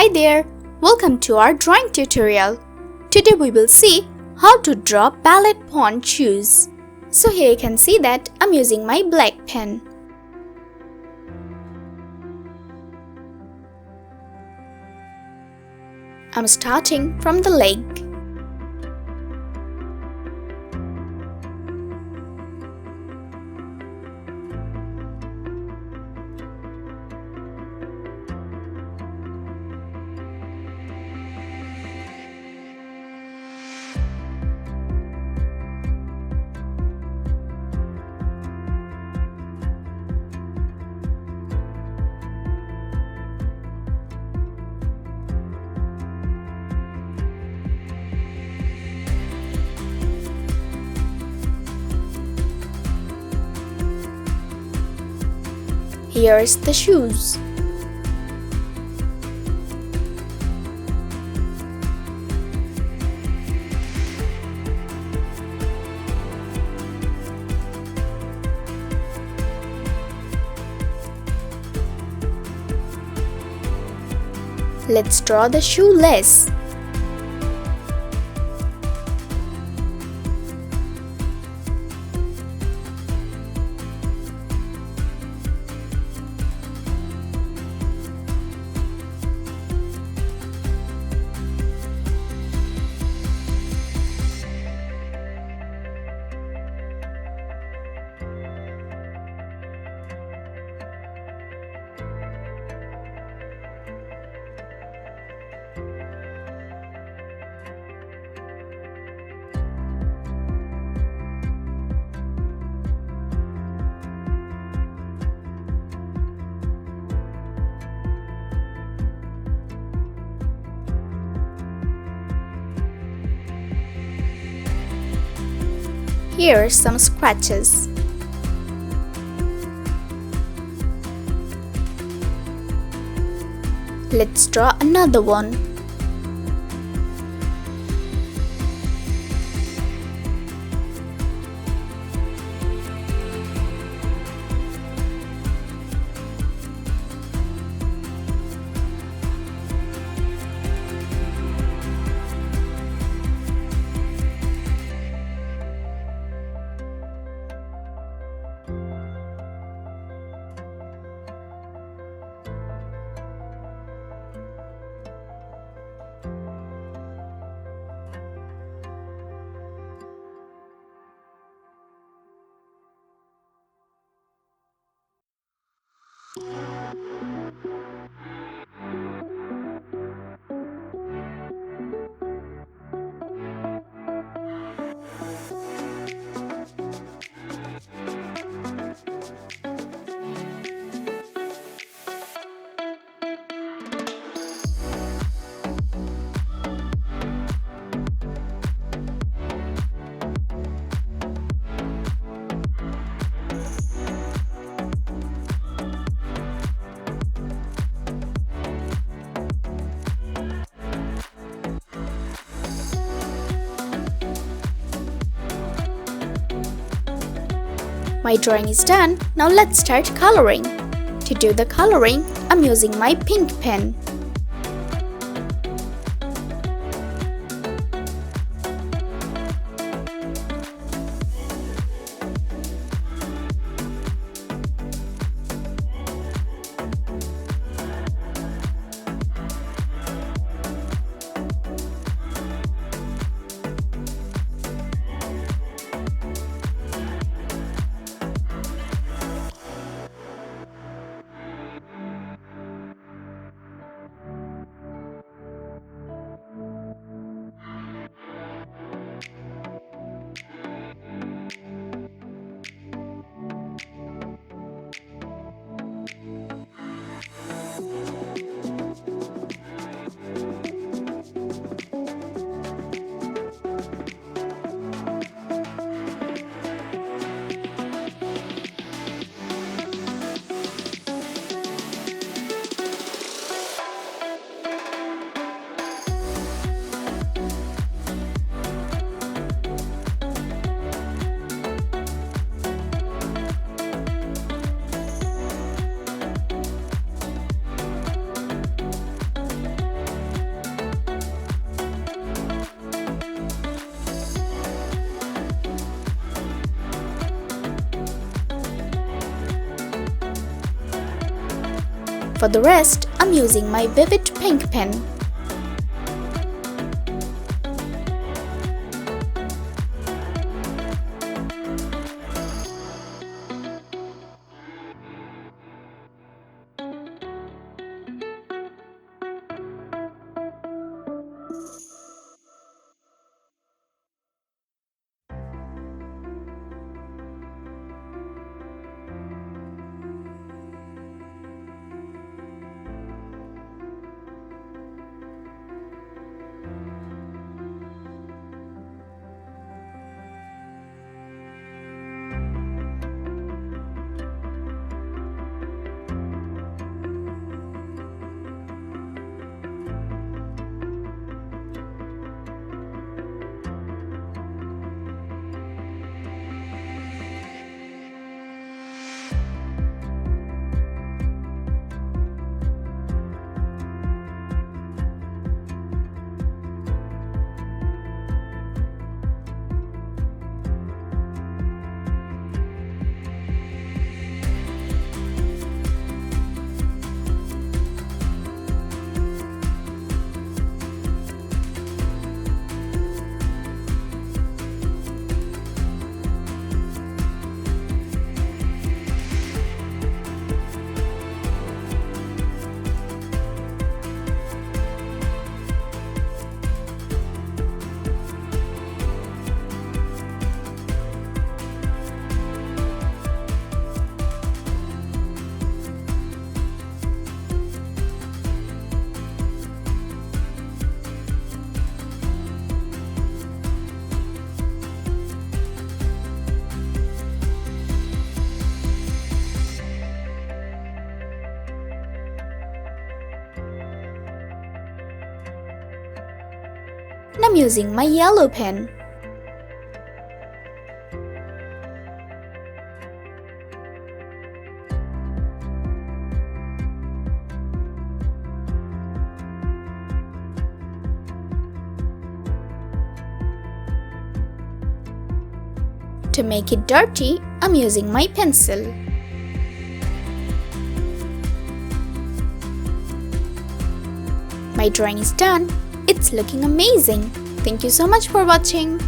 Hi there, welcome to our drawing tutorial. Today we will see how to draw ballet pointe shoes. So here you can see that I'm using my black pen. I'm starting from the leg. Here's the shoes. Let's draw the shoelace. Here are some scratches. Let's draw another one. My drawing is done. Now let's start coloring. To do the coloring, I'm using my pink pen. For the rest, I'm using my vivid pink pen. And I'm using my yellow pen. To make it dirty, I'm using my pencil. My drawing is done. It's looking amazing. Thank you so much for watching.